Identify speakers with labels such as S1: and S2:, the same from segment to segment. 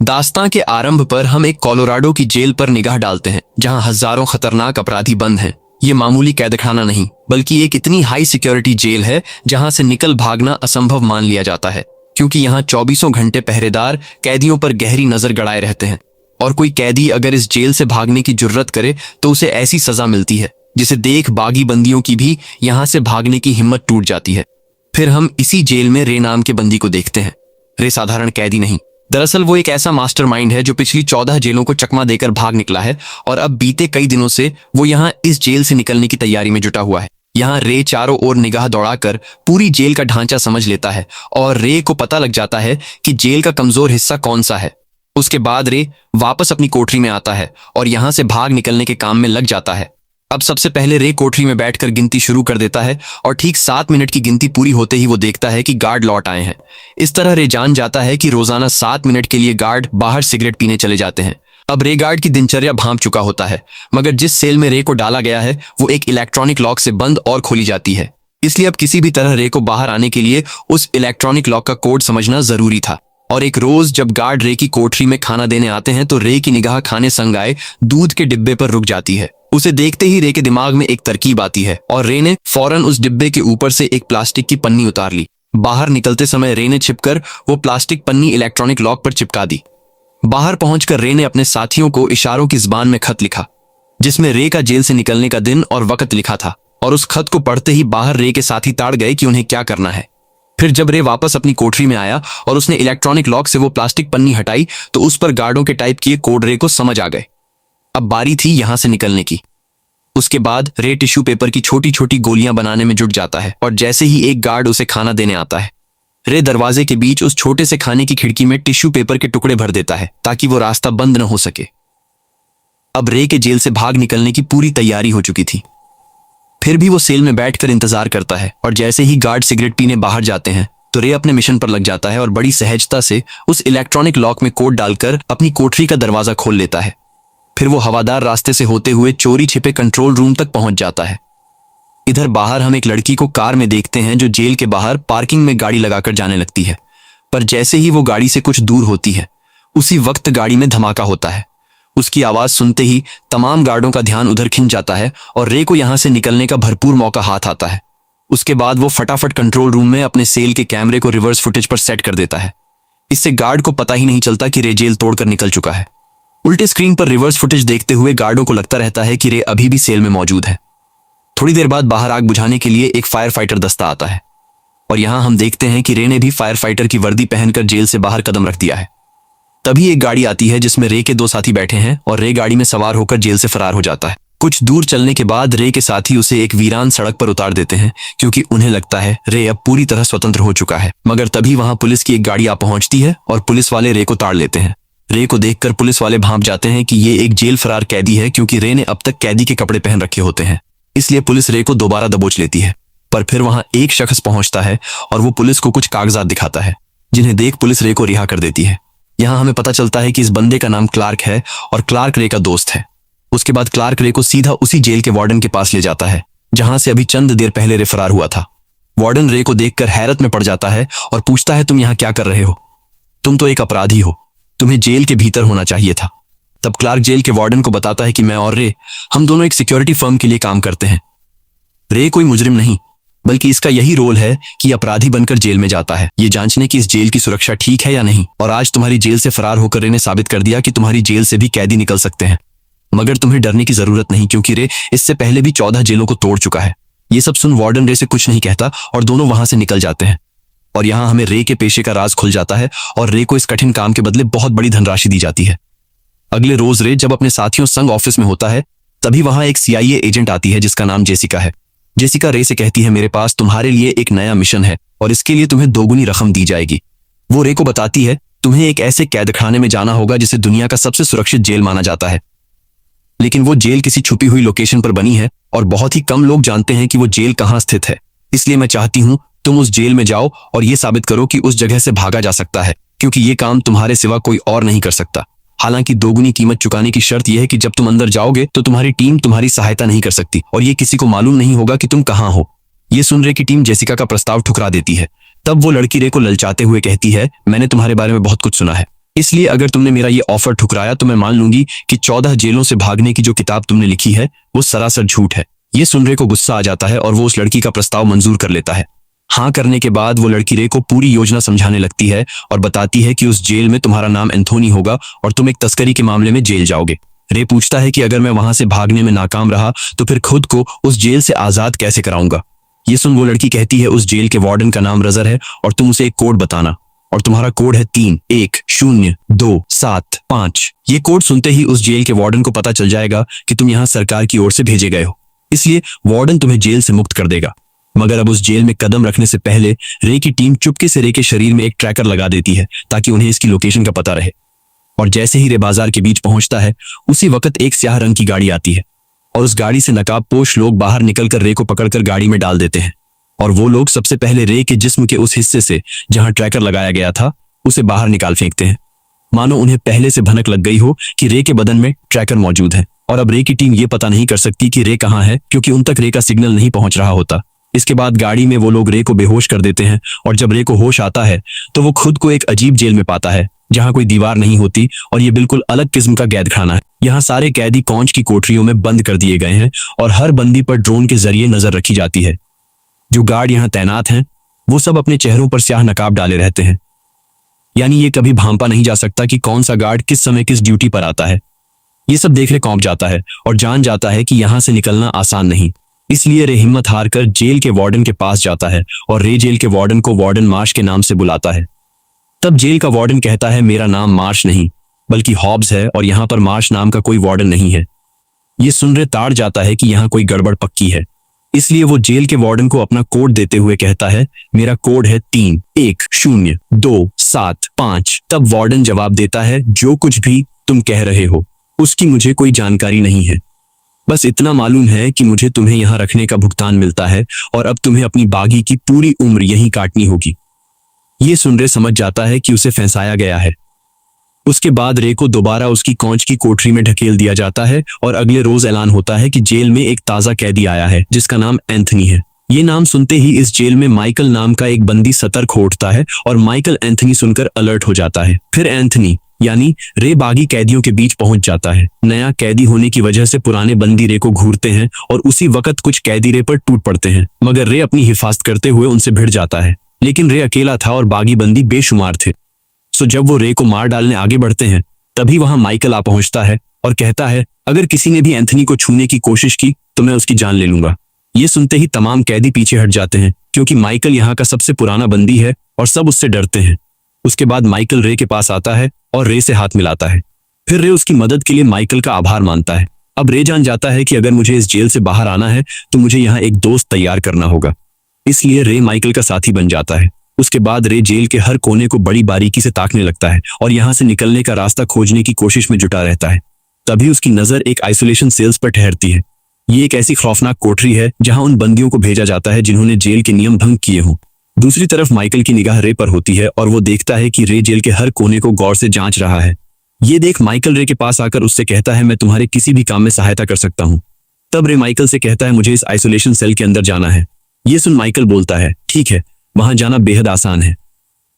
S1: दास्तां के आरंभ पर हम एक कोलोराडो की जेल पर निगाह डालते हैं, जहां हजारों खतरनाक अपराधी बंद हैं। ये मामूली कैदखाना नहीं, बल्कि एक इतनी हाई सिक्योरिटी जेल है जहां से निकल भागना असंभव मान लिया जाता है, क्योंकि यहाँ 24 घंटे पहरेदार कैदियों पर गहरी नजर गड़ाए रहते हैं। और कोई कैदी अगर इस जेल से भागने की जुर्रत करे तो उसे ऐसी सजा मिलती है जिसे देख बागी बंदियों की भी यहाँ से भागने की हिम्मत टूट जाती है। फिर हम इसी जेल में रे नाम के बंदी को देखते हैं। रे साधारण कैदी नहीं, दरअसल वो एक ऐसा मास्टरमाइंड है जो पिछली 14 जेलों को चकमा देकर भाग निकला है और अब बीते कई दिनों से वो यहाँ इस जेल से निकलने की तैयारी में जुटा हुआ है। यहाँ रे चारों ओर निगाह दौड़ाकर पूरी जेल का ढांचा समझ लेता है और रे को पता लग जाता है कि जेल का कमजोर हिस्सा कौन सा है। उसके बाद रे वापस अपनी कोठरी में आता है और यहाँ से भाग निकलने के काम में लग जाता है। अब सबसे पहले रे कोठरी में बैठकर गिनती शुरू कर देता है और ठीक 7 मिनट की गिनती पूरी होते ही वो देखता है कि गार्ड लौट आए हैं। इस तरह रे जान जाता है कि रोजाना 7 मिनट के लिए गार्ड बाहर सिगरेट पीने चले जाते हैं। अब रे गार्ड की दिनचर्या भांप चुका होता है, मगर जिस सेल में रे को डाला गया है वो एक इलेक्ट्रॉनिक लॉक से बंद और खोली जाती है। इसलिए अब किसी भी तरह रे को बाहर आने के लिए उस इलेक्ट्रॉनिक लॉक का कोड समझना जरूरी था। और एक रोज जब गार्ड रे की कोठरी में खाना देने आते हैं तो रे की निगाह खाने संग आए दूध के डिब्बे पर रुक जाती है। उसे देखते ही रे के दिमाग में एक तरकीब आती है और रे ने फौरन उस डिब्बे के ऊपर से एक प्लास्टिक की पन्नी उतार ली। बाहर निकलते समय रे ने छिपकर वो प्लास्टिक पन्नी इलेक्ट्रॉनिक लॉक पर चिपका दी। बाहर पहुंचकर रे ने अपने साथियों को इशारों की जुबान में खत लिखा, जिसमें रे का जेल से निकलने का दिन और वक्त लिखा था। और उस खत को पढ़ते ही बाहर रे के साथी ताड़ गए कि उन्हें क्या करना है। फिर जब रे वापस अपनी कोठरी में आया और उसने इलेक्ट्रॉनिक लॉक से वो प्लास्टिक पन्नी हटाई तो उस पर गार्डों के टाइप किए कोड रे को समझ आ गए। अब बारी थी यहां से निकलने की। उसके बाद रे टिश्यू पेपर की छोटी छोटी गोलियां बनाने में जुट जाता है और जैसे ही एक गार्ड उसे खाना देने आता है, रे दरवाजे के बीच उस छोटे से खाने की खिड़की में टिश्यू पेपर के टुकड़े भर देता है ताकि वो रास्ता बंद न हो सके। अब रे के जेल से भाग निकलने की पूरी तैयारी हो चुकी थी। फिर भी वो सेल में बैठकर इंतजार करता है और जैसे ही गार्ड सिगरेट पीने बाहर जाते हैं तो रे अपने मिशन पर लग जाता है और बड़ी सहजता से उस इलेक्ट्रॉनिक लॉक में कोड डालकर अपनी कोठरी का दरवाजा खोल लेता है। फिर वो हवादार रास्ते से होते हुए चोरी छिपे कंट्रोल रूम तक पहुंच जाता है। इधर बाहर हम एक लड़की को कार में देखते हैं जो जेल के बाहर पार्किंग में गाड़ी लगाकर जाने लगती है। पर जैसे ही वो गाड़ी से कुछ दूर होती है उसी वक्त गाड़ी में धमाका होता है। उसकी आवाज सुनते ही तमाम गार्डों का ध्यान उधर खिंच जाता है और रे को यहां से निकलने का भरपूर मौका हाथ आता है। उसके बाद वो फटाफट कंट्रोल रूम में अपने सेल के कैमरे को रिवर्स फुटेज पर सेट कर देता है। इससे गार्ड को पता ही नहीं चलता कि रे जेल तोड़कर निकल चुका है। उल्टे स्क्रीन पर रिवर्स फुटेज देखते हुए गार्डों को लगता रहता है कि रे अभी भी सेल में मौजूद है। थोड़ी देर बाद बाहर आग बुझाने के लिए एक फायर फाइटर दस्ता आता है और यहां हम देखते हैं कि रे ने भी फायर फाइटर की वर्दी पहनकर जेल से बाहर कदम रख दिया है। तभी एक गाड़ी आती है जिसमें रे के 2 साथी बैठे हैं और रे गाड़ी में सवार होकर जेल से फरार हो जाता है। कुछ दूर चलने के बाद रे के साथी उसे एक वीरान सड़क पर उतार देते हैं क्योंकि उन्हें लगता है रे अब पूरी तरह स्वतंत्र हो चुका है। मगर तभी वहां पुलिस की एक गाड़ी आ पहुंचती है और पुलिस वाले रे को ताड़ लेते हैं। रे को देखकर पुलिस वाले भांप जाते हैं कि ये एक जेल फरार कैदी है, क्योंकि रे ने अब तक कैदी के कपड़े पहन रखे होते हैं। इसलिए पुलिस रे को दोबारा दबोच लेती है। पर फिर वहां एक शख्स पहुंचता है और वो पुलिस को कुछ कागजात दिखाता है, जिन्हें देख पुलिस रे को रिहा कर देती है। यहाँ हमें पता चलता है कि इस बंदे का नाम क्लार्क है और क्लार्क रे का दोस्त है। उसके बाद क्लार्क रे को सीधा उसी जेल के वार्डन के पास ले जाता है जहां से अभी चंद देर पहले रे फरार हुआ था। वार्डन रे को देखकर हैरत में पड़ जाता है और पूछता है, तुम यहाँ क्या कर रहे हो? तुम तो एक अपराधी हो, तुम्हें जेल के भीतर होना चाहिए था। तब क्लार्क जेल के वार्डन को बताता है कि मैं और रे, हम दोनों एक सिक्योरिटी फर्म के लिए काम करते हैं। रे कोई मुजरिम नहीं, बल्कि इसका यही रोल है कि अपराधी बनकर जेल में जाता है, ये जांचने की इस जेल की सुरक्षा ठीक है या नहीं। और आज तुम्हारी जेल से फरार होकर रे ने साबित कर दिया कि तुम्हारी जेल से भी कैदी निकल सकते हैं। मगर तुम्हें डरने की जरूरत नहीं, क्योंकि रे इससे पहले भी 14 जेलों को तोड़ चुका है। ये सब सुन वार्डन रे से कुछ नहीं कहता और दोनों वहां से निकल जाते हैं। और यहाँ हमें रे के पेशे का राज खुल जाता है और रे को इस कठिन काम के बदले बहुत बड़ी धनराशि दी जाती है। अगले रोज रे जब अपने साथियों संग ऑफिस में होता है तभी वहां एक CIA एजेंट आती है जिसका नाम जेसिका है। जेसिका रे से कहती है, मेरे पास तुम्हारे लिए एक नया मिशन है और इसके लिए तुम्हें 2 गुनी रकम दी जाएगी। वो रे को बताती है, तुम्हें एक ऐसे कैदखाने में जाना होगा जिसे दुनिया का सबसे सुरक्षित जेल माना जाता है, लेकिन वो जेल किसी छुपी हुई लोकेशन पर बनी है और बहुत ही कम लोग जानते हैं कि वो जेल कहाँ स्थित है। इसलिए मैं चाहती हूँ तुम उस जेल में जाओ और ये साबित करो कि उस जगह से भागा जा सकता है, क्योंकि ये काम तुम्हारे सिवा कोई और नहीं कर सकता। हालांकि 2 गुनी कीमत चुकाने की शर्त यह है कि जब तुम अंदर जाओगे तो तुम्हारी टीम तुम्हारी सहायता नहीं कर सकती और ये किसी को मालूम नहीं होगा कि तुम कहाँ हो। ये सुन रे की टीम जेसिका का प्रस्ताव ठुकरा देती है। तब वो लड़की रे को ललचाते हुए कहती है, मैंने तुम्हारे बारे में बहुत कुछ सुना है, इसलिए अगर तुमने मेरा ये ऑफर ठुकराया तो मैं मान लूंगी कि 14 जेलों से भागने की जो किताब तुमने लिखी है वो सरासर झूठ है। ये सुन रे को गुस्सा आ जाता है और वो उस लड़की का प्रस्ताव मंजूर कर लेता है। हाँ करने के बाद वो लड़की रे को पूरी योजना समझाने लगती है और बताती है कि उस जेल में तुम्हारा नाम एंथोनी होगा और तुम एक तस्करी के मामले में जेल जाओगे। रे पूछता है कि अगर मैं वहां से भागने में नाकाम रहा तो फिर खुद को उस जेल से आजाद कैसे कराऊंगा। ये सुन वो लड़की कहती है उस जेल के वार्डन का नाम रजर है और तुम उसे एक कोड बताना और तुम्हारा कोड है 31027 ये कोड सुनते ही उस जेल के वार्डन को पता चल जाएगा कि तुम यहाँ सरकार की ओर से भेजे गए हो, इसलिए वार्डन तुम्हें जेल से मुक्त कर देगा। मगर अब उस जेल में कदम रखने से पहले रे की टीम चुपके से रे के शरीर में एक ट्रैकर लगा देती है ताकि उन्हें इसकी लोकेशन का पता रहे। और जैसे ही रे बाजार के बीच पहुंचता है उसी वक्त एक स्याह रंग की गाड़ी आती है और उस गाड़ी से नकाबपोश लोग बाहर निकलकर रे को पकड़कर गाड़ी में डाल देते हैं। और वो लोग सबसे पहले रे के जिस्म के उस हिस्से से जहां ट्रैकर लगाया गया था उसे बाहर निकाल फेंकते हैं, मानो उन्हें पहले से भनक लग गई हो कि रे के बदन में ट्रैकर मौजूद है। और अब रे की टीम ये पता नहीं कर सकती कि रे कहाँ है क्योंकि उन तक रे का सिग्नल नहीं पहुंच रहा होता। इसके बाद गाड़ी में वो लोग रे को बेहोश कर देते हैं और जब रे को होश आता है तो वो खुद को एक अजीब जेल में पाता है जहां कोई दीवार नहीं होती और ये बिल्कुल अलग किस्म का कैदखाना है। यहाँ सारे कैदी कौंच की कोठरियों में बंद कर दिए गए हैं और हर बंदी पर ड्रोन के जरिए नजर रखी जाती है। जो गार्ड यहाँ तैनात हैं वो सब अपने चेहरों पर स्याह नकाब डाले रहते हैं, यानी ये कभी भांपा नहीं जा सकता कि कौन सा गार्ड किस समय किस ड्यूटी पर आता है। ये सब देख रे कौंप जाता है और जान जाता है कि यहाँ से निकलना आसान नहीं। इसलिए रे हिम्मत हारकर जेल के वार्डन के पास जाता है और रे जेल के वार्डन को वार्डन मार्श के नाम से बुलाता है। तब जेल का वार्डन कहता है मेरा नाम मार्श नहीं बल्कि हॉब्स है और यहाँ पर मार्श नाम का कोई वार्डन नहीं है। ये सुन रे ताड़ जाता है कि यहाँ कोई गड़बड़ पक्की है, इसलिए वो जेल के वार्डन को अपना कोड देते हुए कहता है मेरा कोड है 31027 तब वार्डन जवाब देता है जो कुछ भी तुम कह रहे हो उसकी मुझे कोई जानकारी नहीं है, बस इतना मालूम है कि मुझे तुम्हें यहाँ रखने का भुगतान मिलता है और अब तुम्हें अपनी बागी की पूरी उम्र यहीं काटनी होगी। ये सुन रे समझ जाता है कि उसे फंसाया गया है। उसके बाद रे को दोबारा उसकी कौंच की कोठरी में ढकेल दिया जाता है और अगले रोज ऐलान होता है कि जेल में एक ताजा कैदी आया है जिसका नाम एंथनी है। ये नाम सुनते ही इस जेल में माइकल नाम का एक बंदी सतर्क हो उठता है और माइकल एंथनी सुनकर अलर्ट हो जाता है। फिर एंथनी यानी रे बागी कैदियों के बीच पहुंच जाता है। नया कैदी होने की वजह से पुराने बंदी रे को घूरते हैं और उसी वक्त कुछ कैदी रे पर टूट पड़ते हैं, मगर रे अपनी हिफाजत करते हुए उनसे भिड़ जाता है। लेकिन रे अकेला था और बागी बंदी बेशुमार थे। सो जब वो रे को मार डालने आगे बढ़ते हैं तभी वहां माइकल आ पहुंचता है और कहता है अगर किसी ने भी एंथनी को छूने की कोशिश की तो मैं उसकी जान ले लूंगा। ये सुनते ही तमाम कैदी पीछे हट जाते हैं क्योंकि माइकल यहाँ का सबसे पुराना बंदी है और सब उससे डरते हैं। उसके बाद माइकल रे के पास आता है और रे से हाथ मिलाता है। फिर रे उसकी मदद के लिए माइकल का आभार मानता है। अब रे जान जाता है कि अगर मुझे इस जेल से बाहर आना है तो मुझे यहाँ एक दोस्त तैयार करना होगा, इसलिए रे माइकल का साथी बन जाता है। उसके बाद रे जेल के हर कोने को बड़ी बारीकी से ताकने लगता है और यहाँ से निकलने का रास्ता खोजने की कोशिश में जुटा रहता है। तभी उसकी नजर एक आइसोलेशन सेल्स पर ठहरती है। ये एक ऐसी खौफनाक कोठरी है जहां उन बंदियों को भेजा जाता है जिन्होंने जेल के नियम भंग किए हों। दूसरी तरफ माइकल की निगाह रे पर होती है और वो देखता है कि रे जेल के हर कोने को गौर से जांच रहा है। ये देख माइकल रे के पास आकर उससे कहता है मैं तुम्हारे किसी भी काम में सहायता कर सकता हूँ। तब रे माइकल से कहता है मुझे इस आइसोलेशन सेल के अंदर जाना है। ये सुन माइकल बोलता है ठीक है, वहां जाना बेहद आसान है।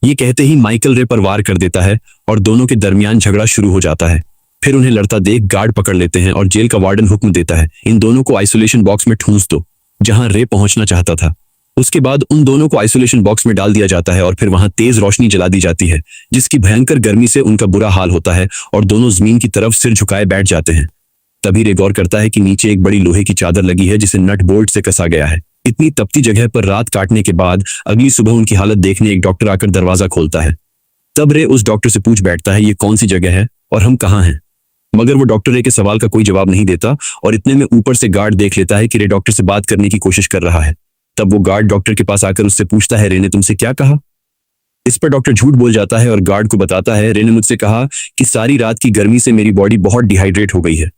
S1: ये कहते ही माइकल रे पर वार कर देता है और दोनों के दरमियान झगड़ा शुरू हो जाता है। फिर उन्हें लड़ता देख गार्ड पकड़ लेते हैं और जेल का वार्डन हुक्म देता है इन दोनों को आइसोलेशन बॉक्स में ठूंस दो जहां रे पहुंचना चाहता था। उसके बाद उन दोनों को आइसोलेशन बॉक्स में डाल दिया जाता है और फिर वहां तेज रोशनी जला दी जाती है जिसकी भयंकर गर्मी से उनका बुरा हाल होता है और दोनों जमीन की तरफ सिर झुकाए बैठ जाते हैं। तभी रे गौर करता है कि नीचे एक बड़ी लोहे की चादर लगी है जिसे नट बोल्ट से कसा गया है। इतनी तपती जगह पर रात काटने के बाद अगली सुबह उनकी हालत देखने एक डॉक्टर आकर दरवाजा खोलता है। तब रे उस डॉक्टर से पूछ बैठता है ये कौन सी जगह है और हम कहाँ हैं, मगर वो डॉक्टर रे के सवाल का कोई जवाब नहीं देता और इतने में ऊपर से गार्ड देख लेता है कि रे डॉक्टर से बात करने की कोशिश कर रहा है। तब वो गार्ड डॉक्टर के पास आकर उससे पूछता है रे ने तुमसे क्या कहा। इस पर डॉक्टर झूठ बोल जाता है और गार्ड को बताता है रे ने मुझसे कहा कि सारी रात की गर्मी से मेरी बॉडी बहुत डिहाइड्रेट हो गई है।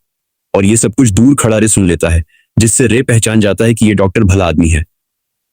S1: और ये सब कुछ दूर खड़ा रे सुन लेता है जिससे रे पहचान जाता है कि ये डॉक्टर भला आदमी है।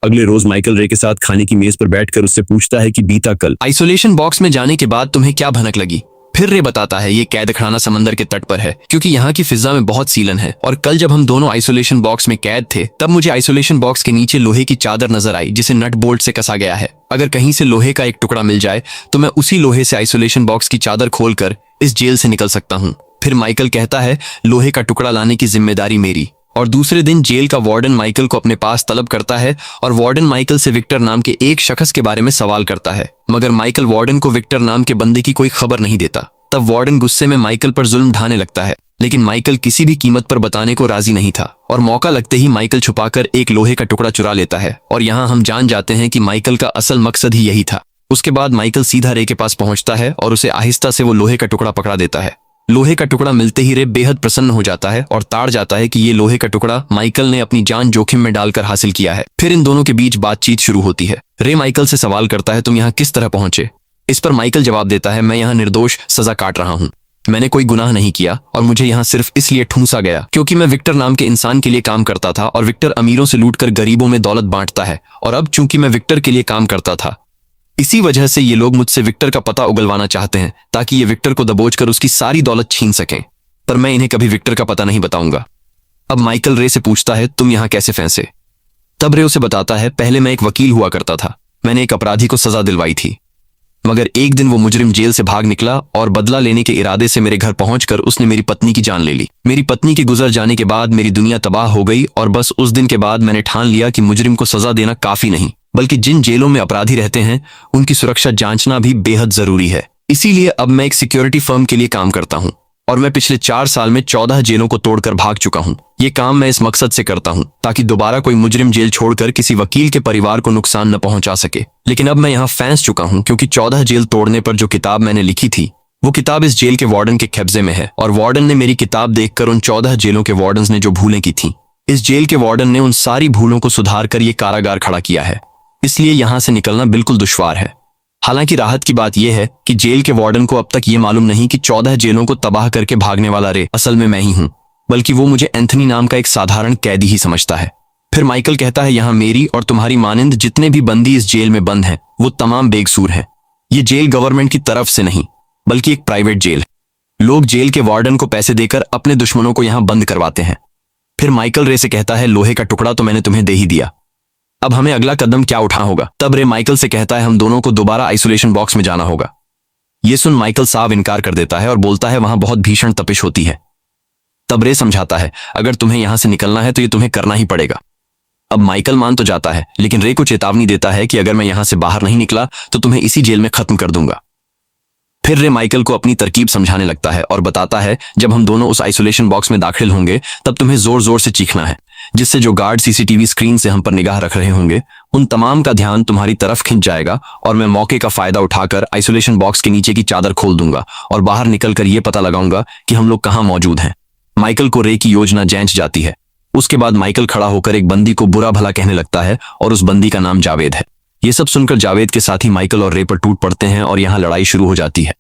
S1: अगले रोज माइकल रे के साथ खाने की मेज पर बैठकर उससे पूछता है कि बीता कल आइसोलेशन बॉक्स में जाने के बाद तुम्हें क्या भनक लगी। फिर रे बताता है ये कैद खाना समंदर के तट पर है क्योंकि यहाँ की फिजा में बहुत सीलन है। और कल जब हम दोनों आइसोलेशन बॉक्स में कैद थे तब मुझे आइसोलेशन बॉक्स के नीचे लोहे की चादर नजर आई जिसे नट बोल्ट से कसा गया है। अगर कहीं से लोहे का एक टुकड़ा मिल जाए तो मैं उसी लोहे से आइसोलेशन बॉक्स की चादर खोलकर इस जेल से निकल सकता हूँ। फिर माइकल कहता है लोहे का टुकड़ा लाने की जिम्मेदारी मेरी। और दूसरे दिन जेल का वार्डन माइकल को अपने पास तलब करता है और वार्डन माइकल से विक्टर नाम के एक शख्स के बारे में सवाल करता है, मगर माइकल वार्डन को विक्टर नाम के बंदे की कोई खबर नहीं देता। तब वार्डन गुस्से में माइकल पर जुल्म ढाने लगता है, लेकिन माइकल किसी भी कीमत पर बताने को राजी नहीं था और मौका लगते ही माइकल छुपाकर एक लोहे का टुकड़ा चुरा लेता है। और यहाँ हम जान जाते हैं कि माइकल का असल मकसद ही यही था। उसके बाद माइकल सीधा रे के पास पहुंचता है और उसे आहिस्ता से वो लोहे का टुकड़ा पकड़ा देता है। लोहे का टुकड़ा मिलते ही रे बेहद प्रसन्न हो जाता है और ताड़ जाता है कि ये लोहे का टुकड़ा माइकल ने अपनी जान जोखिम में डालकर हासिल किया है। फिर इन दोनों के बीच बातचीत शुरू होती है। रे माइकल से सवाल करता है तुम यहाँ किस तरह पहुंचे। इस पर माइकल जवाब देता है मैं यहाँ निर्दोष सजा काट रहा हूँ। मैंने कोई गुनाह नहीं किया और मुझे यहाँ सिर्फ इसलिए ठूंसा गया क्योंकि मैं विक्टर नाम के इंसान के लिए काम करता था और विक्टर अमीरों से लूटकर गरीबों में दौलत बांटता है। और अब चूंकि मैं विक्टर के लिए काम करता था इसी वजह से ये लोग मुझसे विक्टर का पता उगलवाना चाहते हैं ताकि ये विक्टर को दबोचकर उसकी सारी दौलत छीन सकें। पर मैं इन्हें कभी विक्टर का पता नहीं बताऊंगा। अब माइकल रे से पूछता है तुम यहाँ कैसे फंसे। तब रे उसे बताता है पहले मैं एक वकील हुआ करता था। मैंने एक अपराधी को सजा दिलवाई थी, मगर एक दिन वो मुजरिम जेल से भाग निकला और बदला लेने के इरादे से मेरे घर पहुंचकर उसने मेरी पत्नी की जान ले ली। मेरी पत्नी के गुजर जाने के बाद मेरी दुनिया तबाह हो गई और बस उस दिन के बाद मैंने ठान लिया कि मुजरिम को सजा देना काफी नहीं बल्कि जिन जेलों में अपराधी रहते हैं उनकी सुरक्षा जांचना भी बेहद जरूरी है। इसीलिए अब मैं एक सिक्योरिटी फर्म के लिए काम करता हूँ और मैं पिछले 4 साल में 14 जेलों को तोड़कर भाग चुका हूँ। ये काम मैं इस मकसद से करता हूँ ताकि दोबारा कोई मुजरिम जेल छोड़कर किसी वकील के परिवार को नुकसान न पहुंचा सके। लेकिन अब मैं यहाँ फंस चुका हूँ क्योंकि 14 जेल तोड़ने पर जो किताब मैंने लिखी थी वो किताब इस जेल के वार्डन के कब्जे में है और वार्डन ने मेरी किताब देखकर उन 14 जेलों के वार्डन ने जो भूलें की थी इस जेल के वार्डन ने उन सारी भूलों को सुधार कर ये कारागार खड़ा किया है। इसलिए यहाँ से निकलना बिल्कुल दुश्वार है। हालांकि राहत की बात यह है कि जेल के वार्डन को अब तक ये मालूम नहीं कि 14 जेलों को तबाह करके भागने वाला रे असल में मैं ही हूँ, बल्कि वो मुझे एंथनी नाम का एक साधारण कैदी ही समझता है। फिर माइकल कहता है यहाँ मेरी और तुम्हारी मानिंद जितने भी बंदी इस जेल में बंद हैं वो तमाम बेकसूर हैं। ये जेल गवर्नमेंट की तरफ से नहीं बल्कि एक प्राइवेट जेल है। लोग जेल के वार्डन को पैसे देकर अपने दुश्मनों को यहाँ बंद करवाते हैं। फिर माइकल रे से कहता है लोहे का टुकड़ा तो मैंने तुम्हें दे ही दिया, अब हमें अगला कदम क्या उठाना होगा। तब रे माइकल से कहता है हम दोनों को दोबारा आइसोलेशन बॉक्स में जाना होगा। ये सुन माइकल साफ इनकार कर देता है और बोलता है वहां बहुत भीषण तपिश होती है। तब रे समझाता है अगर तुम्हें यहां से निकलना है तो ये तुम्हें करना ही पड़ेगा। अब माइकल मान तो जाता है लेकिन रे को चेतावनी देता है कि अगर मैं यहां से बाहर नहीं निकला तो तुम्हें इसी जेल में खत्म कर दूंगा। फिर रे माइकल को अपनी तरकीब समझाने लगता है और बताता है जब हम दोनों उस आइसोलेशन बॉक्स में दाखिल होंगे तब तुम्हें जोर जोर से चीखना है जिससे जो गार्ड सीसीटीवी स्क्रीन से हम पर निगाह रख रहे होंगे उन तमाम का ध्यान तुम्हारी तरफ खिंच जाएगा और मैं मौके का फायदा उठाकर आइसोलेशन बॉक्स के नीचे की चादर खोल दूंगा और बाहर निकलकर यह पता लगाऊंगा कि हम लोग कहाँ मौजूद हैं। माइकल को रे की योजना जैंच जाती है। उसके बाद माइकल खड़ा होकर एक बंदी को बुरा भला कहने लगता है और उस बंदी का नाम जावेद है। ये सब सुनकर जावेद के साथी माइकल और रे पर टूट पड़ते हैं और यहाँ लड़ाई शुरू हो जाती है।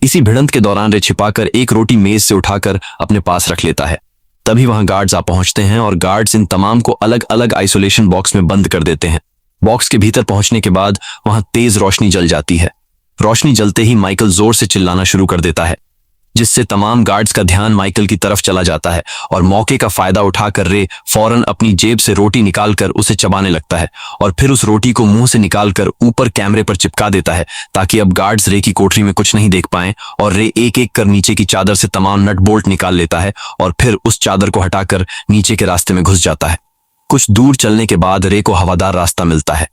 S1: इसी भिड़ंत के दौरान रे छिपाकर एक रोटी मेज से उठाकर अपने पास रख लेता है। तभी वहां गार्ड्स आ पहुंचते हैं और गार्ड्स इन तमाम को अलग अलग आइसोलेशन बॉक्स में बंद कर देते हैं। बॉक्स के भीतर पहुंचने के बाद वहां तेज रोशनी जल जाती है। रोशनी जलते ही माइकल जोर से चिल्लाना शुरू कर देता है जिससे तमाम गार्ड्स का ध्यान माइकल की तरफ चला जाता है और मौके का फायदा उठाकर रे फौरन अपनी जेब से रोटी निकालकर उसे चबाने लगता है और फिर उस रोटी को मुंह से निकालकर ऊपर कैमरे पर चिपका देता है ताकि अब गार्ड्स रे की कोठरी में कुछ नहीं देख पाएं। और रे एक एक कर नीचे की चादर से तमाम नट बोल्ट निकाल लेता है और फिर उस चादर को हटाकर नीचे के रास्ते में घुस जाता है। कुछ दूर चलने के बाद रे को हवादार रास्ता मिलता है।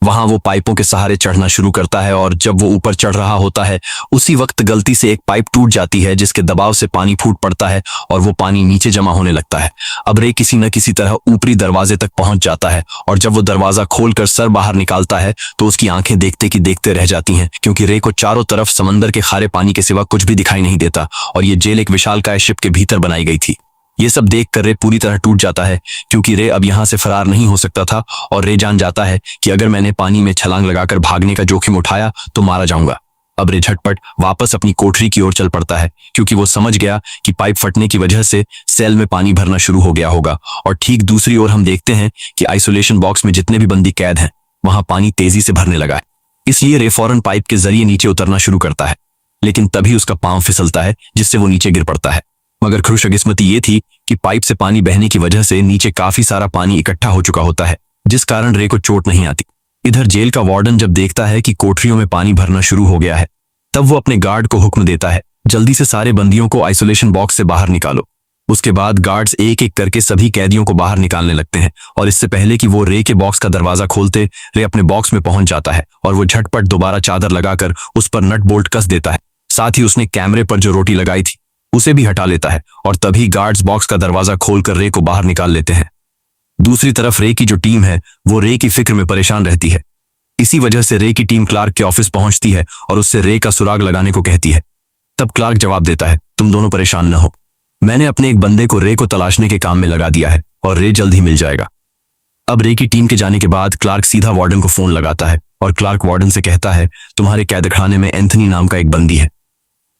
S1: वहां वो पाइपों के सहारे चढ़ना शुरू करता है और जब वो ऊपर चढ़ रहा होता है उसी वक्त गलती से एक पाइप टूट जाती है जिसके दबाव से पानी फूट पड़ता है और वो पानी नीचे जमा होने लगता है। अब रे किसी न किसी तरह ऊपरी दरवाजे तक पहुंच जाता है और जब वो दरवाजा खोलकर सर बाहर निकालता है तो उसकी आंखें देखते की देखते रह जाती हैं क्योंकि रे को चारों तरफ समंदर के खारे पानी के सिवा कुछ भी दिखाई नहीं देता और ये जेल एक विशालकाय शिप के भीतर बनाई गई थी। ये सब देखकर रे पूरी तरह टूट जाता है क्योंकि रे अब यहाँ से फरार नहीं हो सकता था और रे जान जाता है कि अगर मैंने पानी में छलांग लगाकर भागने का जोखिम उठाया तो मारा जाऊंगा। अब रे झटपट वापस अपनी कोठरी की ओर चल पड़ता है क्योंकि वो समझ गया कि पाइप फटने की वजह से सेल में पानी भरना शुरू हो गया होगा। और ठीक दूसरी ओर हम देखते हैं कि आइसोलेशन बॉक्स में जितने भी बंदी कैद हैं वहां पानी तेजी से भरने लगा है। इसलिए रे फौरन पाइप के जरिए नीचे उतरना शुरू करता है।
S2: लेकिन तभी उसका पांव फिसलता है जिससे वो नीचे गिर पड़ता है। मगर खुशकिस्मती ये थी कि पाइप से पानी बहने की वजह से नीचे काफी सारा पानी इकट्ठा हो चुका होता है, जिस कारण रे को चोट नहीं आती। इधर जेल का वार्डन जब देखता है कि कोठरियों में पानी भरना शुरू हो गया है, तब वो अपने गार्ड को हुक्म देता है, जल्दी से सारे बंदियों को आइसोलेशन बॉक्स से बाहर निकालो। उसके बाद गार्ड्स एक एक करके सभी कैदियों को बाहर निकालने लगते हैं और इससे पहले कि वो रे के बॉक्स का दरवाजा खोलते, रे अपने बॉक्स में पहुंच जाता है और वो झटपट दोबारा चादर लगाकर उस पर नट बोल्ट कस देता है। साथ ही उसने कैमरे पर जो रोटी लगाई थी उसे भी हटा लेता है और तभी गार्ड्स बॉक्स का दरवाजा खोलकर रे को बाहर निकाल लेते हैं। दूसरी तरफ रे की जो टीम है वो रे की फिक्र में परेशान रहती है। इसी वजह से रे की टीम क्लार्क के ऑफिस पहुंचती है और उससे रे का सुराग लगाने को कहती है। तब क्लार्क जवाब देता है, तुम दोनों परेशान न हो, मैंने अपने एक बंदे को रे को तलाशने के काम में लगा दिया है और रे जल्द ही मिल जाएगा। अब रे की टीम के जाने के बाद क्लार्क सीधा वार्डन को फोन लगाता है और क्लार्क वार्डन से कहता है, तुम्हारे कैदखाने में एंथनी नाम का एक बंदी है।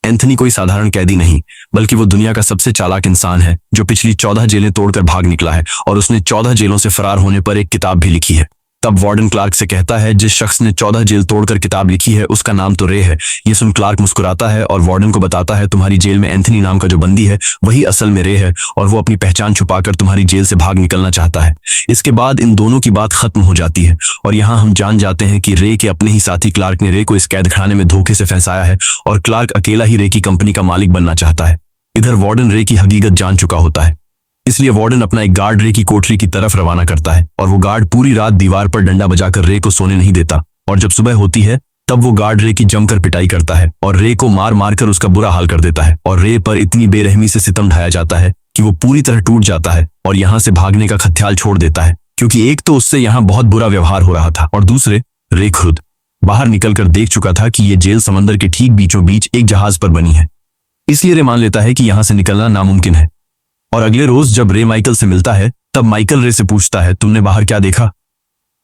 S2: एंथनी कोई साधारण कैदी नहीं, बल्कि वो दुनिया का सबसे चालाक इंसान है जो पिछली 14 जेलें तोड़कर भाग निकला है और उसने 14 जेलों से फरार होने पर एक किताब भी लिखी है। तब वार्डन क्लार्क से कहता है, जिस शख्स ने 14 जेल तोड़कर किताब लिखी है उसका नाम तो रे है। ये सुन क्लार्क मुस्कुराता है और वार्डन को बताता है, तुम्हारी जेल में एंथनी नाम का जो बंदी है वही असल में रे है और वो अपनी पहचान छुपाकर तुम्हारी जेल से भाग निकलना चाहता है। इसके बाद इन दोनों की बात खत्म हो जाती है और यहाँ हम जान जाते हैं कि रे के अपने ही साथी क्लार्क ने रे को इस कैदखाने में धोखे से फंसाया है और क्लार्क अकेला ही रे की कंपनी का मालिक बनना चाहता है। इधर वार्डन रे की हकीकत जान चुका होता है, इसलिए वार्डन अपना एक गार्ड रे की कोठरी की तरफ रवाना करता है और वो गार्ड पूरी रात दीवार पर डंडा बजाकर रे को सोने नहीं देता और जब सुबह होती है तब वो गार्ड रे की जमकर पिटाई करता है और रे को मार मार कर उसका बुरा हाल कर देता है और रे पर इतनी बेरहमी से सितम ढाया जाता है कि वो पूरी तरह टूट जाता है और यहाँ से भागने का ख्याल छोड़ देता है, क्योंकि एक तो उससे यहाँ बहुत बुरा व्यवहार हो रहा था और दूसरे रे खुद बाहर निकलकर देख चुका था कि ये जेल समंदर के ठीक बीचों बीच एक जहाज पर बनी है, इसलिए रे मान लेता है कि यहाँ से निकलना नामुमकिन है। और अगले रोज जब रे माइकल से मिलता है तब माइकल रे से पूछता है, तुमने बाहर क्या देखा?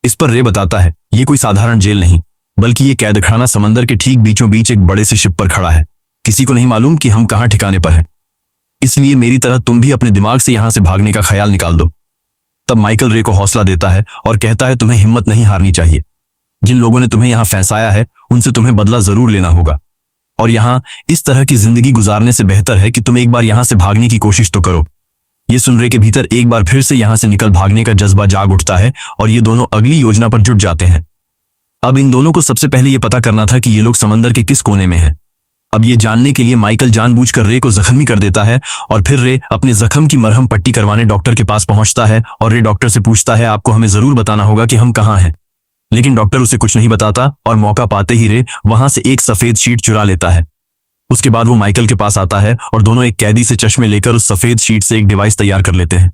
S2: इस पर रे बताता है, ये कोई साधारण जेल नहीं बल्कि ये कैदखाना समंदर के ठीक बीचों बीच एक बड़े से शिप पर खड़ा है। किसी को नहीं मालूम कि हम कहाँ ठिकाने पर हैं, इसलिए मेरी तरह तुम भी अपने दिमाग से यहाँ से भागने का ख्याल निकाल दो। तब माइकल रे को हौसला देता है और कहता है, तुम्हें हिम्मत नहीं हारनी चाहिए। जिन लोगों ने तुम्हें यहाँ फंसाया है उनसे तुम्हें बदला जरूर लेना होगा और यहाँ इस तरह की जिंदगी गुजारने से बेहतर है कि तुम एक बार यहाँ से भागने की कोशिश तो करो। ये सुन रे के भीतर एक बार फिर से यहाँ से निकल भागने का जज्बा जाग उठता है और ये दोनों अगली योजना पर जुट जाते हैं। अब इन दोनों को सबसे पहले ये पता करना था कि ये लोग समंदर के किस कोने में हैं। अब ये जानने के लिए माइकल जानबूझकर रे को जख्मी कर देता है और फिर रे अपने जख्म की मरहम पट्टी करवाने डॉक्टर के पास पहुंचता है और रे डॉक्टर से पूछता है, आपको हमें जरूर बताना होगा कि हम कहाँ हैं। लेकिन डॉक्टर उसे कुछ नहीं बताता और मौका पाते ही रे वहां से एक सफेद शीट चुरा लेता है। उसके बाद वो माइकल के पास आता है और दोनों एक कैदी से चश्मे लेकर उस सफेद शीट से एक डिवाइस तैयार कर लेते हैं।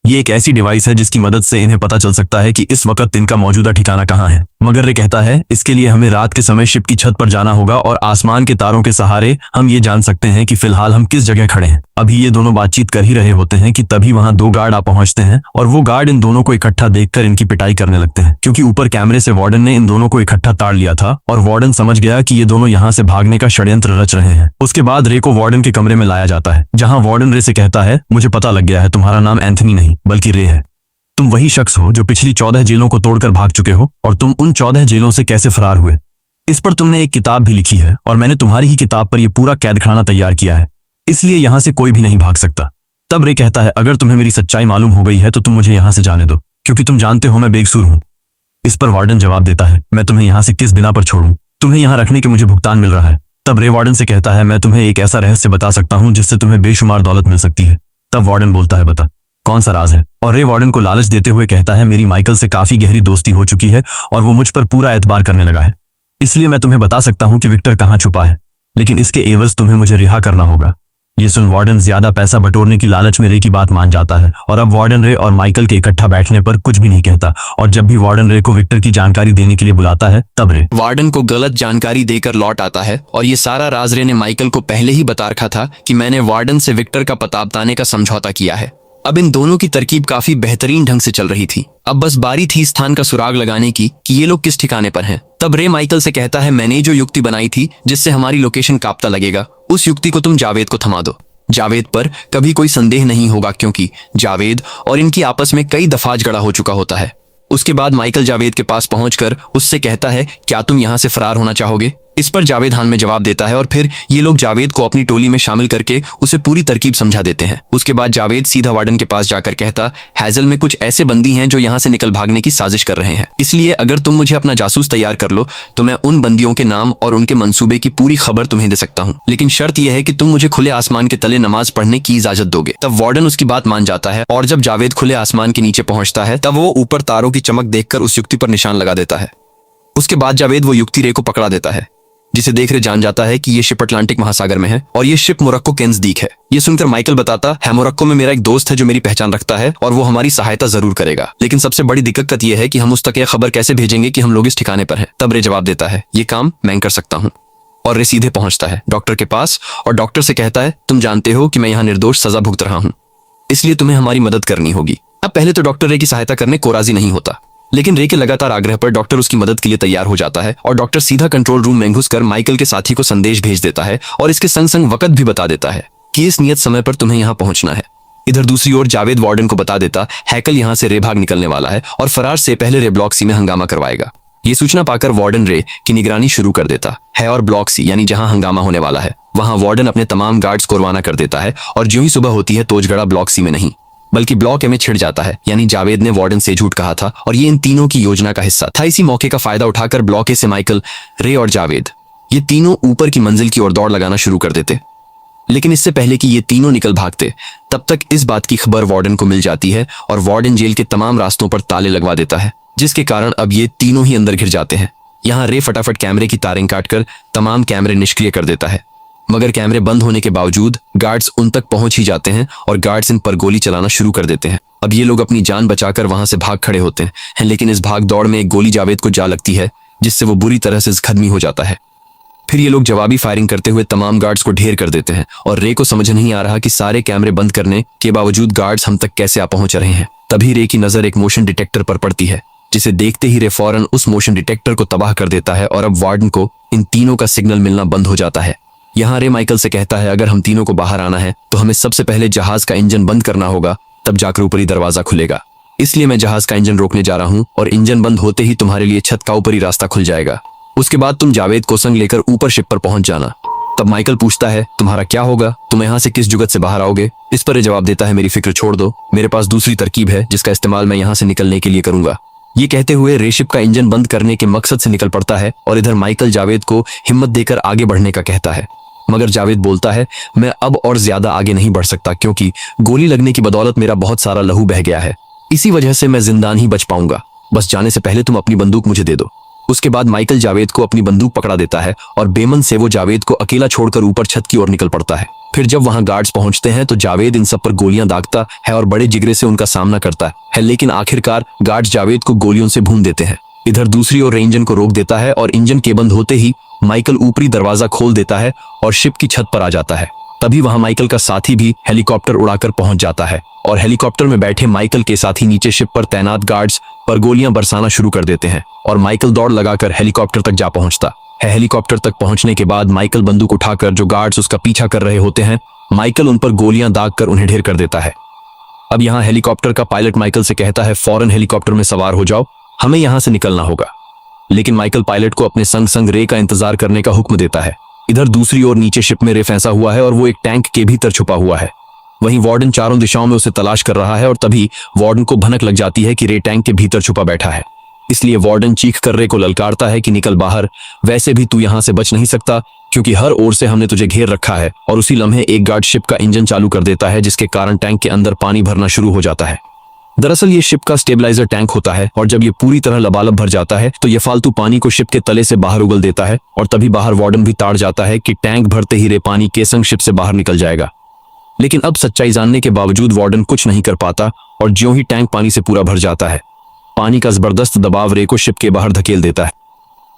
S2: ये एक ऐसी डिवाइस है जिसकी मदद से इन्हें पता चल सकता है कि इस वक्त इनका मौजूदा ठिकाना कहाँ है। मगर रे कहता है, इसके लिए हमें रात के समय शिप की छत पर जाना होगा और आसमान के तारों के सहारे हम ये जान सकते हैं कि फिलहाल हम किस जगह खड़े हैं। अभी ये दोनों बातचीत कर ही रहे होते हैं कि तभी वहां दो गार्ड आ पहुंचते हैं और वो गार्ड इन दोनों को इकट्ठा देखकर इनकी पिटाई करने लगते हैं, क्योंकि ऊपर कैमरे से वार्डन ने इन दोनों को इकट्ठा ताड़ लिया था और वार्डन समझ गया कि ये दोनों यहाँ से भागने का षड्यंत्र रच रहे हैं। उसके बाद रे को वार्डन के कमरे में लाया जाता है, जहाँ वार्डन रे से कहता है, मुझे पता लग गया है, तुम्हारा नाम एंथनी नहीं बल्कि रे है। तुम वही शख्स हो जो पिछली 14 जेलों को तोड़कर भाग चुके हो और तुम उन 14 जेलों से कैसे फरार हुए, इस पर तुमने एक किताब भी लिखी है और मैंने तुम्हारी ही किताब पर यह पूरा कैदखाना तैयार किया है, इसलिए यहां से कोई भी नहीं भाग सकता। तब रे कहता है, अगर तुम्हें मेरी सच्चाई मालूम हो गई है तो तुम मुझे यहां से जाने दो, क्योंकि तुम जानते हो मैं बेकसूर हूं। इस पर वार्डन जवाब देता है, मैं तुम्हें यहां से किस बिना पर छोड़ूं, तुम्हें यहां रखने के मुझे भुगतान मिल रहा है। तब रे वार्डन से कहता है, मैं तुम्हें एक ऐसा रहस्य बता सकता हूं जिससे तुम्हें बेशुमार दौलत मिल सकती है। तब वार्डन बोलता है, बता कौन सा राज है। और रे वार्डन को लालच देते हुए कहता है, मेरी माइकल से काफी गहरी दोस्ती हो चुकी है और वो मुझ पर पूरा एतबार करने लगा है, इसलिए मैं तुम्हें बता सकता हूं कि विक्टर कहाँ छुपा है, लेकिन इसके एवज तुम्हें मुझे रिहा करना होगा। ये सुन वार्डन ज्यादा पैसा बटोरने की लालच में रे की बात मान जाता है और अब वार्डन रे और माइकल के इकट्ठा बैठने पर कुछ भी नहीं कहता और जब भी वार्डन रे को विक्टर की जानकारी देने के लिए बुलाता है तब रे
S1: वार्डन को गलत जानकारी देकर लौट आता है और ये सारा राज रे ने माइकल को पहले ही बता रखा था कि मैंने वार्डन से विक्टर का पता बताने का समझौता किया है। अब इन दोनों की तरकीब काफी बेहतरीन ढंग से चल रही थी। अब बस बारी थी स्थान का सुराग लगाने की कि ये लोग किस ठिकाने पर हैं। तब रे माइकल से कहता है, मैंने जो युक्ति बनाई थी जिससे हमारी लोकेशन का पता लगेगा, उस युक्ति को तुम जावेद को थमा दो। जावेद पर कभी कोई संदेह नहीं होगा, क्योंकि जावेद और इनकी आपस में कई दफा झगड़ा हो चुका होता है। उसके बाद माइकल जावेद के पास पहुंचकर उससे कहता है, क्या तुम यहाँ से फरार होना चाहोगे? इस पर जावेद हान में जवाब देता है और फिर ये लोग जावेद को अपनी टोली में शामिल करके उसे पूरी तरकीब समझा देते हैं। उसके बाद जावेद सीधा वार्डन के पास जाकर कहता, हैजल में कुछ ऐसे बंदी हैं जो यहाँ से निकल भागने की साजिश कर रहे हैं, इसलिए अगर तुम मुझे अपना जासूस तैयार कर लो तो मैं उन बंदियों के नाम और उनके मंसूबे की पूरी खबर तुम्हें दे सकता हूँ, लेकिन शर्त यह है कि तुम मुझे खुले आसमान के तले नमाज पढ़ने की इजाजत दोगे। तब वार्डन उसकी बात मान जाता है और जब जावेद खुले आसमान के नीचे पहुंचता है तब वो ऊपर तारों की चमक देखकर उस युक्ति पर निशान लगा देता है। उसके बाद जावेद वो युक्ति रे को पकड़ा देता है, जिसे देख रे जान जाता है कि ये शिप अटलांटिक महासागर में है और ये शिप मोरक्को के नजदीक है। ये सुनकर माइकल बताता है, मोरक्को में मेरा एक दोस्त है जो मेरी पहचान रखता है और वो हमारी सहायता जरूर करेगा, लेकिन सबसे बड़ी दिक्कत यह है कि हम उस तक यह खबर कैसे भेजेंगे कि हम लोग इस ठिकाने पर हैं। तब रे जवाब देता है, ये काम मैं कर सकता हूँ। और रे सीधे पहुंचता है डॉक्टर के पास और डॉक्टर से कहता है, तुम जानते हो कि मैं यहाँ निर्दोष सजा भुगत रहा हूँ, इसलिए तुम्हें हमारी मदद करनी होगी। अब पहले तो डॉक्टर रे की सहायता करने को राजी नहीं होता, लेकिन रे के लगातार आग्रह पर डॉक्टर उसकी मदद के लिए तैयार हो जाता है और डॉक्टर सीधा कंट्रोल रूम में घुसकर माइकल के साथी को संदेश भेज देता है और इसके संग संग वक्त भी बता देता है कि इस नियत समय पर तुम्हें यहाँ पहुंचना है। इधर दूसरी ओर जावेद वार्डन को बता देता, हैकल यहाँ से रे भाग निकलने वाला है और फरार से पहले रे ब्लॉक सी में हंगामा करवाएगा। ये सूचना पाकर वार्डन रे की निगरानी शुरू कर देता है और ब्लॉक सी यानी जहां हंगामा होने वाला है वहां वार्डन अपने तमाम गार्ड्स को रवाना कर देता है और ज्यों ही सुबह होती है तोजगड़ा ब्लॉक सी में नहीं बल्कि ब्लॉक ए में छिड़ जाता है, यानी जावेद ने वार्डन से झूठ कहा था और ये इन तीनों की योजना का हिस्सा था। इसी मौके का फायदा उठाकर ब्लॉक ए से माइकल, रे और जावेद ये तीनों ऊपर की मंजिल की ओर दौड़ लगाना शुरू कर देते, लेकिन इससे पहले कि ये तीनों निकल भागते तब तक इस बात की खबर वार्डन को मिल जाती है और वार्डन जेल के तमाम रास्तों पर ताले लगवा देता है, जिसके कारण अब ये तीनों ही अंदर घिर जाते हैं। यहाँ रे फटाफट कैमरे की तारें काटकर तमाम कैमरे निष्क्रिय कर देता है, मगर कैमरे बंद होने के बावजूद गार्ड्स उन तक पहुंच ही जाते हैं और गार्ड्स इन पर गोली चलाना शुरू कर देते हैं। अब ये लोग अपनी जान बचाकर वहां से भाग खड़े होते हैं, लेकिन इस भाग दौड़ में एक गोली जावेद को जा लगती है, जिससे वो बुरी तरह से जख्मी हो जाता है। फिर ये लोग जवाबी फायरिंग करते हुए तमाम गार्ड्स को ढेर कर देते हैं और रे को समझ नहीं आ रहा कि सारे कैमरे बंद करने के बावजूद गार्ड्स हम तक कैसे आ पहुंच रहे हैं। तभी रे की नजर एक मोशन डिटेक्टर पर पड़ती है, जिसे देखते ही रे फौरन उस मोशन डिटेक्टर को तबाह कर देता है और अब वार्डन को इन तीनों का सिग्नल मिलना बंद हो जाता है। यहाँ रे माइकल से कहता है, अगर हम तीनों को बाहर आना है तो हमें सबसे पहले जहाज का इंजन बंद करना होगा, तब जाकर ऊपरी दरवाजा खुलेगा। इसलिए मैं जहाज का इंजन रोकने जा रहा हूँ और इंजन बंद होते ही तुम्हारे लिए छत का ऊपरी रास्ता खुल जाएगा। उसके बाद तुम जावेद को संग लेकर ऊपर शिप पर पहुंच जाना। तब माइकल पूछता है, तुम्हारा क्या होगा, तुम यहाँ से किस जुगत से बाहर आओगे? इस पर जवाब देता है, मेरी फिक्र छोड़ दो, मेरे पास दूसरी तरकीब है जिसका इस्तेमाल मैं यहाँ से निकलने के लिए करूंगा। ये कहते हुए रे शिप का इंजन बंद करने के मकसद से निकल पड़ता है और इधर माइकल जावेद को हिम्मत देकर आगे बढ़ने का कहता है, मगर जावेद बोलता है, मैं अब और ज्यादा आगे नहीं बढ़ सकता क्योंकि गोली लगने की बदौलत मेरा बहुत सारा लहू बह गया है, इसी वजह से मैं जिंदान ही बच पाऊंगा, बस जाने से पहले तुम अपनी बंदूक मुझे दे दो। उसके बाद माइकल जावेद को अपनी बंदूक पकड़ा देता है और बेमन से वो जावेद को अकेला छोड़कर ऊपर छत की ओर निकल पड़ता है। फिर जब वहां गार्ड्स पहुंचते हैं तो जावेद इन सब पर गोलियां दागता है और बड़े जिगरे से उनका सामना करता है, लेकिन आखिरकार गार्ड्स जावेद को गोलियों से भून देते हैं। इधर दूसरी ओर इंजन को रोक देता है और इंजन के बंद होते ही माइकल ऊपरी दरवाजा खोल देता है और शिप की छत पर आ जाता है। तभी वहां माइकल का साथी भी हेलीकॉप्टर उड़ाकर पहुंच जाता है और हेलीकॉप्टर में बैठे माइकल के साथी नीचे शिप पर तैनात गार्ड्स पर गोलियां बरसाना शुरू कर देते हैं और माइकल दौड़ लगाकर हेलीकॉप्टर तक जा पहुंचता है। हेलीकॉप्टर तक पहुंचने के बाद माइकल बंदूक उठाकर जो गार्ड्स उसका पीछा कर रहे होते हैं, माइकल उन पर गोलियां दागकर उन्हें ढेर कर देता है। अब यहाँ हेलीकॉप्टर का पायलट माइकल से कहता है, फौरन हेलीकॉप्टर में सवार हो जाओ, हमें यहाँ से निकलना होगा। लेकिन माइकल पायलट को अपने संग संग रे का इंतजार करने का हुक्म देता है। इधर दूसरी ओर नीचे शिप में रे फंसा हुआ है और वो एक टैंक के भीतर छुपा हुआ है। वहीं वार्डन चारों दिशाओं में उसे तलाश कर रहा है और तभी वार्डन को भनक लग जाती है कि रे टैंक के भीतर छुपा बैठा है। इसलिए वार्डन चीख कर रे को ललकारता है कि निकल बाहर, वैसे भी तू यहाँ से बच नहीं सकता क्योंकि हर ओर से हमने तुझे घेर रखा है। और उसी लम्हे एक गार्ड शिप का इंजन चालू कर देता है, जिसके कारण टैंक के अंदर पानी भरना शुरू हो जाता है। दरअसल ये शिप का स्टेबलाइजर टैंक होता है और जब ये पूरी तरह लबालब भर जाता है तो ये फालतू पानी को शिप के तले से बाहर उगल देता है और तभी बाहर वार्डन भी ताड़ जाता है कि टैंक भरते ही रे पानी के संग शिप से बाहर निकल जाएगा। लेकिन अब सच्चाई जानने के बावजूद वार्डन कुछ नहीं कर पाता और ज्यों ही टैंक पानी से पूरा भर जाता है, पानी का जबरदस्त दबाव रे को शिप के बाहर धकेल देता है।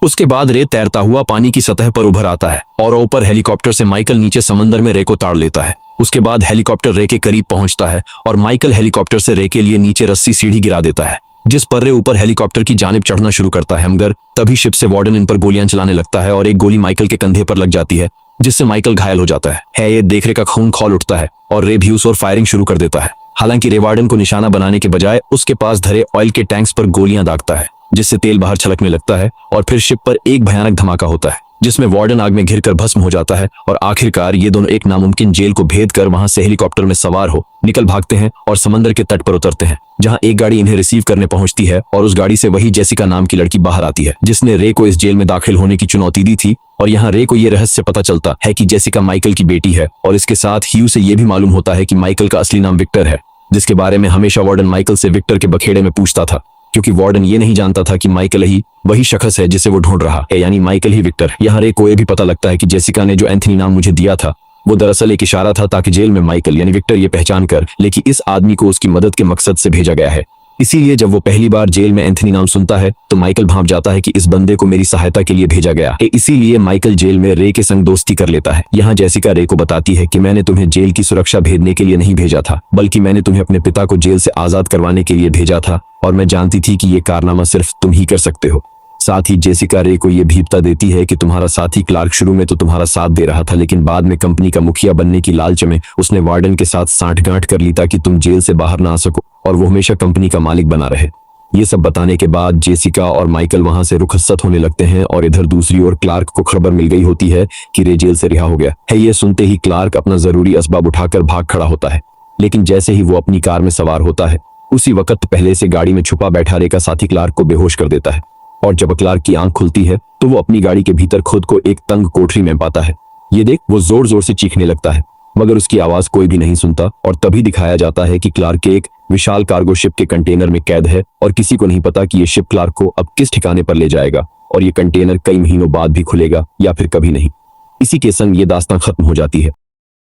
S1: उसके बाद रे तैरता हुआ पानी की सतह पर उभर आता है और ऊपर हेलीकॉप्टर से माइकल नीचे समंदर में रे को ताड़ लेता है। उसके बाद हेलीकॉप्टर रे के करीब पहुंचता है और माइकल हेलीकॉप्टर से रे के लिए नीचे रस्सी सीढ़ी गिरा देता है, जिस पर रे ऊपर हेलीकॉप्टर की जानिब चढ़ना शुरू करता है। मगर तभी शिप से वार्डन इन पर गोलियां चलाने लगता है और एक गोली माइकल के कंधे पर लग जाती है, जिससे माइकल घायल हो जाता है। ये देख रे का खून खौल उठता है और रे भी उस ओर फायरिंग शुरू कर देता है। हालांकि रे वार्डन को निशाना बनाने के बजाय उसके पास धरे ऑयल के टैंक्स पर गोलियां दागता है, जिससे तेल बाहर छलकने लगता है और फिर शिप पर एक भयानक धमाका होता है,
S2: जिसमें वार्डन आग में घिरकर भस्म हो जाता है और आखिरकार ये दोनों एक नामुमकिन जेल को भेद कर वहां से हेलीकॉप्टर में सवार हो निकल भागते हैं और समंदर के तट पर उतरते हैं, जहां एक गाड़ी इन्हें रिसीव करने पहुंचती है और उस गाड़ी से वही जेसिका नाम की लड़की बाहर आती है जिसने रे को इस जेल में दाखिल होने की चुनौती दी थी। और यहाँ रे को ये रहस्य पता चलता है कि जेसिका माइकल की बेटी है और इसके साथ ह्यू से ये भी मालूम होता है कि माइकल का असली नाम विक्टर है, जिसके बारे में हमेशा वार्डन माइकल से विक्टर के बखेड़े में पूछता था, क्योंकि वार्डन ये नहीं जानता था कि माइकल ही वही शख्स है जिसे वो ढूंढ रहा है, यानी माइकल ही विक्टर। यहाँ रे को ये भी पता लगता है कि जेसिका ने जो एंथनी नाम मुझे दिया था वो दरअसल एक इशारा था ताकि जेल में माइकल यानी विक्टर ये पहचान कर ले कि इस आदमी को उसकी मदद के मकसद से भेजा गया है। इसीलिए जब वो पहली बार जेल में एंथनी नाम सुनता है तो माइकल भांप जाता है कि इस बंदे को मेरी सहायता के लिए भेजा गया है। इसीलिए माइकल जेल में रे के संग दोस्ती कर लेता है। यहाँ जेसिका रे को बताती है कि मैंने तुम्हें जेल की सुरक्षा भेदने के लिए नहीं भेजा था, बल्कि मैंने तुम्हें अपने पिता को जेल से आजाद करवाने के लिए भेजा था और मैं जानती थी कि ये कारनामा सिर्फ तुम ही कर सकते हो। साथ ही जेसिका रे को ये भीपता देती है कि तुम्हारा साथी क्लार्क शुरू में तो तुम्हारा साथ दे रहा था, लेकिन बाद में कंपनी का मुखिया बनने की लालच में उसने वार्डन के साथ सांठगांठ कर ली ताकि तुम जेल से बाहर ना आ सको और वो हमेशा कंपनी का मालिक बना रहे। ये सब बताने के बाद जेसिका और माइकल वहां से रुखसत होने लगते हैं और इधर दूसरी ओर क्लार्क को खबर मिल गई होती है कि रे जेल से रिहा हो गया है। ये सुनते ही क्लार्क अपना जरूरी असबाब उठाकर भाग खड़ा होता है, लेकिन जैसे ही वो अपनी कार में सवार होता है उसी वक्त पहले से गाड़ी में छुपा बैठा रे का साथी क्लार्क को बेहोश कर देता है। और जब क्लार्क की आंख खुलती है तो वो अपनी गाड़ी के भीतर खुद को एक तंग कोठरी में पाता है। ये देख वो जोर जोर से चीखने लगता है, मगर उसकी आवाज कोई भी नहीं सुनता और तभी दिखाया जाता है कि क्लार्क एक विशाल कार्गो शिप के कंटेनर में कैद है और किसी को नहीं पता कि ये शिप क्लार्क को अब किस ठिकाने पर ले जाएगा और ये कंटेनर कई महीनों बाद भी खुलेगा या फिर कभी नहीं। इसी के संग ये दास्तां खत्म हो जाती है।